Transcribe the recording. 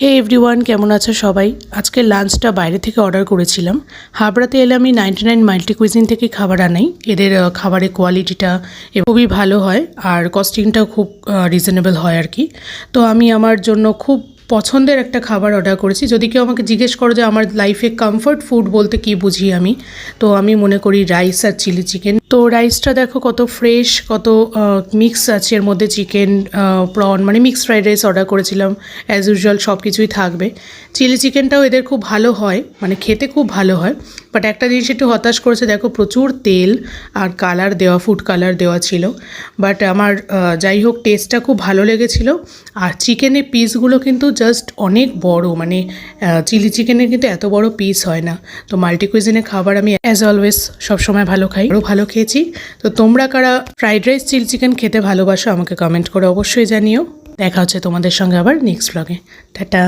হে everyone, কেমন আছো সবাই? আজকে লাঞ্চটা বাইরে থেকে অর্ডার করেছিলাম। হাবড়াতে এলে আমি 99 মাল্টি কুইজিন থেকে খাবার আনাই। এদের খাবারের কোয়ালিটিটা খুবই ভালো হয় আর কস্টিংটাও খুব রিজনেবল হয় আর কি। তো আমি আমার জন্য খুব পছন্দের একটা খাবার অর্ডার করেছি। যদি কেউ আমাকে জিজ্ঞেস করো যে আমার লাইফে কমফর্ট ফুড বলতে কী বুঝি আমি, তো আমি মনে করি রাইস আর চিলি চিকেন। তো রাইসটা দেখো কত ফ্রেশ, কত মিক্স আছে এর মধ্যে, চিকেন, প্রন, মানে মিক্স ফ্রাইড রাইস অর্ডার করেছিলাম। অ্যাজ ইউজুয়াল সব কিছুই থাকবে। চিলি চিকেনটাও এদের খুব ভালো হয়, মানে খেতে খুব ভালো হয়। বাট একটা জিনিস একটু হতাশ করেছে, দেখো প্রচুর তেল আর কালার দেওয়া, ফুড কালার দেওয়া ছিল। বাট আমার যাই হোক টেস্টটা খুব ভালো লেগেছিলো। আর চিকেনের পিসগুলো কিন্তু জাস্ট অনেক বড়, মানে চিলি চিকেনের কিন্তু এত বড় পিস হয় না। তো মাল্টি কুইজিনের খাবার আমি অ্যাজ অলওয়েজ সবসময় ভালো খাই, আরও ভালো খেয়েছি। তো তোমরা কারা ফ্রাইড রাইস চিলি চিকেন খেতে ভালোবাসো আমাকে কমেন্ট করে অবশ্যই জানিও। দেখা হচ্ছে তোমাদের সঙ্গে আবার নেক্সট ব্লগে। টাটা।